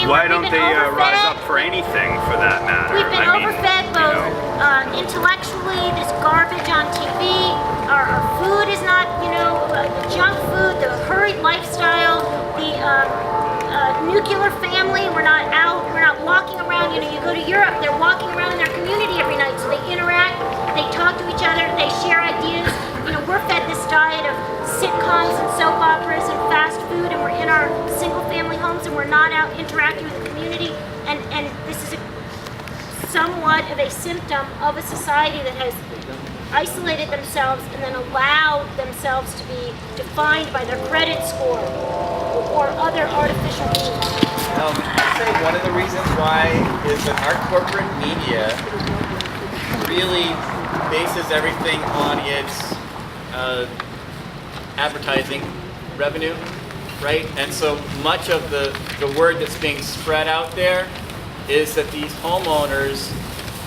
Why don't they rise up for anything for that matter? We've been overfed both intellectually, this garbage on TV, our food is not, the junk food, the hurried lifestyle, the nuclear family, we're not out, we're not walking around, you go to Europe, they're walking around in their community every night, so they interact, they talk to each other, they share ideas. We're fed this diet of sitcoms and soap operas and fast food, and we're in our single family homes and we're not out interacting with the community, and this is somewhat of a symptom of a society that has isolated themselves and then allowed themselves to be defined by their credit score or other artificial means. I'd say one of the reasons why is that our corporate media really bases everything on its advertising revenue, right? And so much of the word that's being spread out there is that these homeowners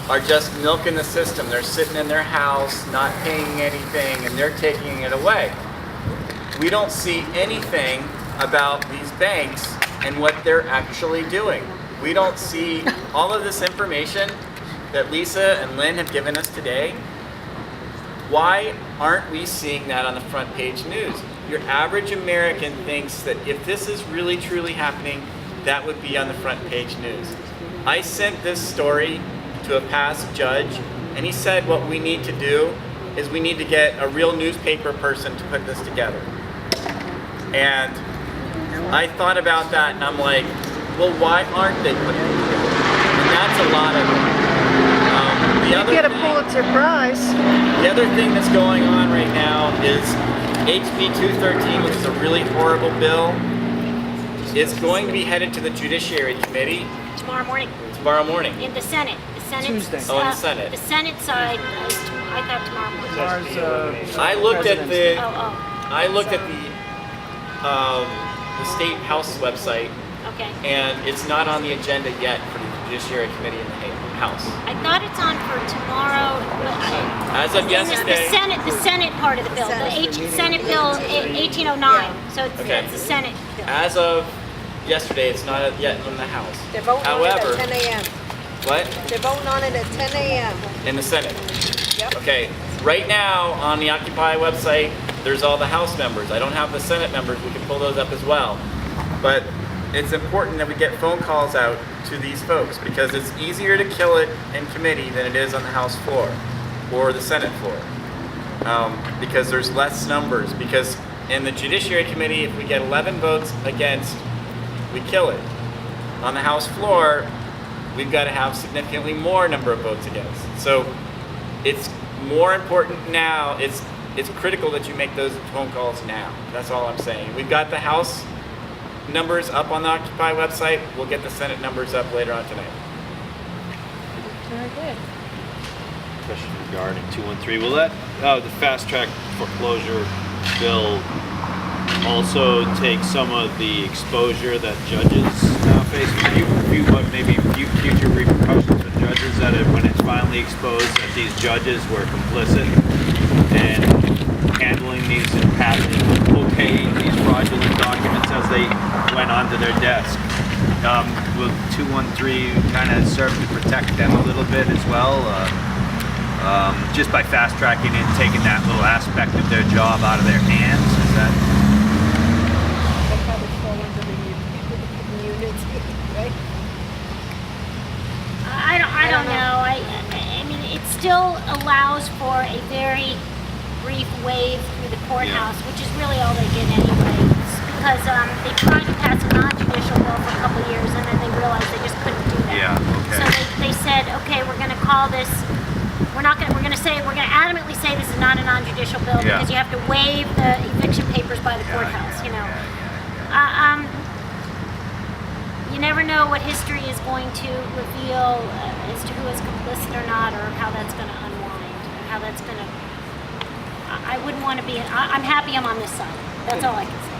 are just milking the system. They're sitting in their house, not paying anything, and they're taking it away. We don't see anything about these banks and what they're actually doing. We don't see all of this information that Lisa and Lynn have given us today. Why aren't we seeing that on the front page news? Your average American thinks that if this is really truly happening, that would be on the front page news. I sent this story to a past judge, and he said what we need to do is we need to get a real newspaper person to put this together. And I thought about that, and I'm like, well, why aren't they putting it together? And that's a lot of it. You get a Pulitzer Prize. The other thing that's going on right now is HB 213, which is a really horrible bill, is going to be headed to the Judiciary Committee Tomorrow morning. Tomorrow morning. In the Senate. The Senate. Tuesday. Oh, in the Senate. The Senate side is, I thought tomorrow morning. I looked at the. Oh. I looked at the State House website, Okay. and it's not on the agenda yet for the Judiciary Committee in the House. I thought it's on for tomorrow. As of yesterday. The Senate part of the bill, Senate Bill 1809. So it's the Senate bill. As of yesterday, it's not yet in the House. They're voting However, on it at 10 a.m. What? They're voting on it at 10 a.m. In the Senate. Yep. Okay. Right now on the Occupy website, there's all the House members. I don't have the Senate members. We can pull those up as well. But it's important that we get phone calls out to these folks because it's easier to kill it in committee than it is on the House floor or the Senate floor. Because there's less numbers. Because in the Judiciary Committee, if we get 11 votes against, we kill it. On the House floor, we've got to have significantly more number of votes against. So it's more important now. It's critical that you make those phone calls now. That's all I'm saying. We've got the House numbers up on the Occupy website. We'll get the Senate numbers up later on tonight. Very good. Question regarding 213. Will that the fast track foreclosure bill also take some of the exposure that judges now face? What maybe future repercussions for judges that when it's finally exposed that these judges were complicit in handling these and okaying these fraudulent documents as they went onto their desk? Will 213 kind of serve to protect them a little bit as well? Just by fast tracking and taking that little aspect of their job out of their hands? Is that? They probably fall under the immunity, right? I don't know. I mean, it still allows for a very brief wave through the courthouse, which is really all they get anyway. It's because they tried to pass a non-judicial bill for a couple of years, and then they realized they just couldn't do that. Yeah. Okay. So they said, okay, we're going to call this. We're going to adamantly say this is not a non-judicial bill because you have to waive the eviction papers by the courthouse. You never know what history is going to reveal as to who is complicit or not, or how that's going to unwind, or how that's going to. I wouldn't want to be. I'm happy I'm on this side. That's all I can say.